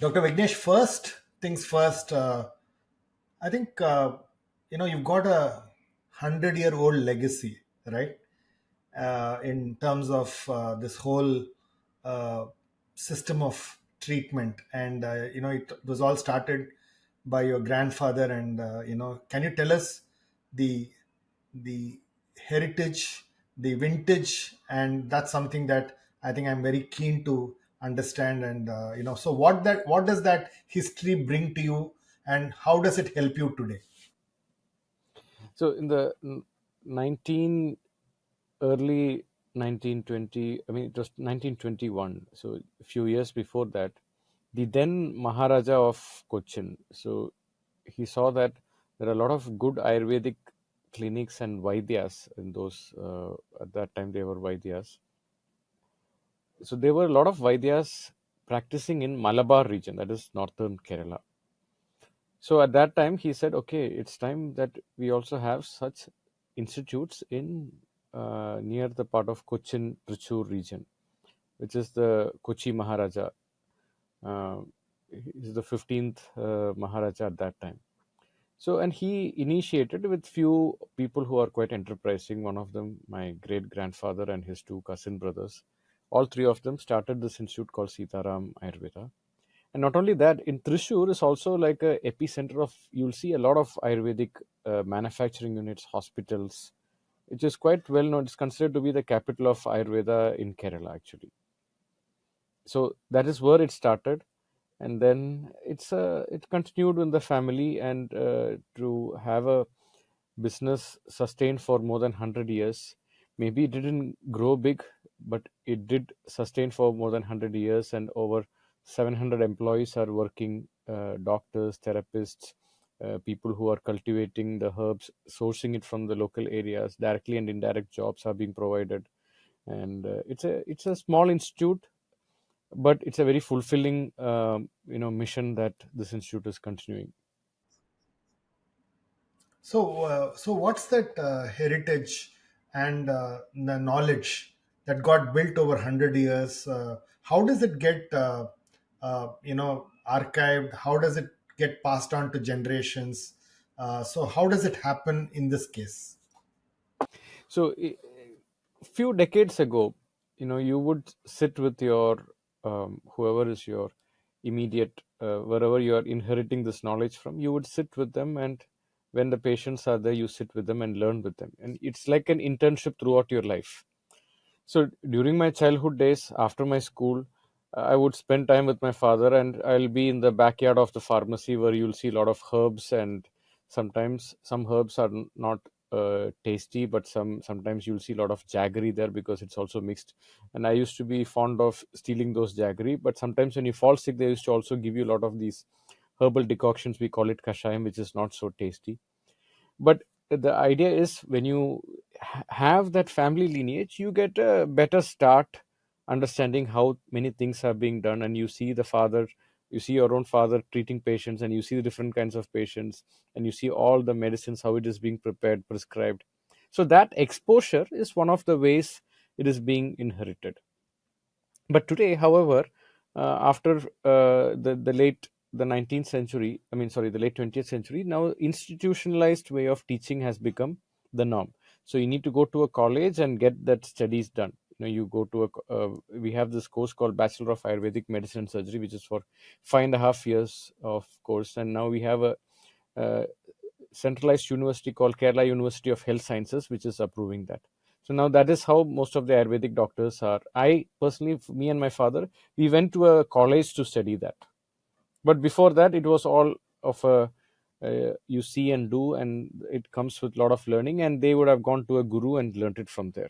Dr. Vignesh, first things first, I think, you've got a 100-year-old legacy, right? In terms of this whole uh, system of treatment. And, it was all started by your grandfather. And, can you tell us the the heritage, the vintage? And that's something that I think I'm very keen to understand. And, so what does that history bring to you, and how does it help you today? So in the 19 early 1920, I mean it was 1921, so a few years before that, the then Maharaja of Cochin, so he saw that there are a lot of good Ayurvedic clinics and Vaidyas in those, at that time they were Vaidyas. So there were a lot of Vaidyas practicing in Malabar region, that is northern Kerala. So at that time, he said, okay, it's time that we also have such institutes in near the part of Cochin Trichur region, which is the Kochi Maharaja. Uh, he's the 15th Maharaja at that time. So, and he initiated with few people who are quite enterprising. One of them, my great grandfather and his two cousin brothers. All three of them started this institute called Sitaram Ayurveda. And not only that, in Thrissur is also like a epicenter of, you'll see a lot of Ayurvedic manufacturing units, hospitals, which is quite well known. It's considered to be the capital of Ayurveda in Kerala, actually. So that is where it started, and then it continued in the family, and to have a business sustained for more than 100 years. Maybe it didn't grow big, but it did sustain for more than 100 years, and over 700 employees are working, doctors, therapists, people who are cultivating the herbs, sourcing it from the local areas. Directly and indirect jobs are being provided, and it's a small institute, but it's a very fulfilling mission that this institute is continuing. So what's that heritage and the knowledge that got built over 100 years? How does it get, archived? How does it get passed on to generations? So how does it happen in this case? So a few decades ago, you would sit with your whoever is your immediate, wherever you are inheriting this knowledge from, you would sit with them, and when the patients are there, you sit with them and learn with them, and it's like an internship throughout your life. So during my childhood days, after my school, I would spend time with my father, and I'll be in the backyard of the pharmacy where you'll see a lot of herbs, and sometimes some herbs are not tasty, but sometimes you'll see a lot of jaggery there because it's also mixed. And I used to be fond of stealing those jaggery, but sometimes when you fall sick, they used to also give you a lot of these herbal decoctions. We call it kashayam, which is not so tasty, but the idea is when you have that family lineage, you get a better start understanding how many things are being done, and you see the father, you see your own father treating patients, and you see the different kinds of patients, and you see all the medicines, how it is being prepared, prescribed. So that exposure is one of the ways it is being inherited. But today, however, after the late the 19th century, I mean, sorry, the late 20th century, now institutionalized way of teaching has become the norm. So you need to go to a college and get that studies done. You go to we have this course called Bachelor of Ayurvedic Medicine and Surgery, which is for 5.5 years of course, and now we have a uh, centralized university called Kerala University of Health Sciences, which is approving that. So now that is how most of the Ayurvedic doctors are. I personally, me and my father, we went to a college to study that. But before that, it was all of a you see and do, and it comes with a lot of learning. And they would have gone to a guru and learnt it from there.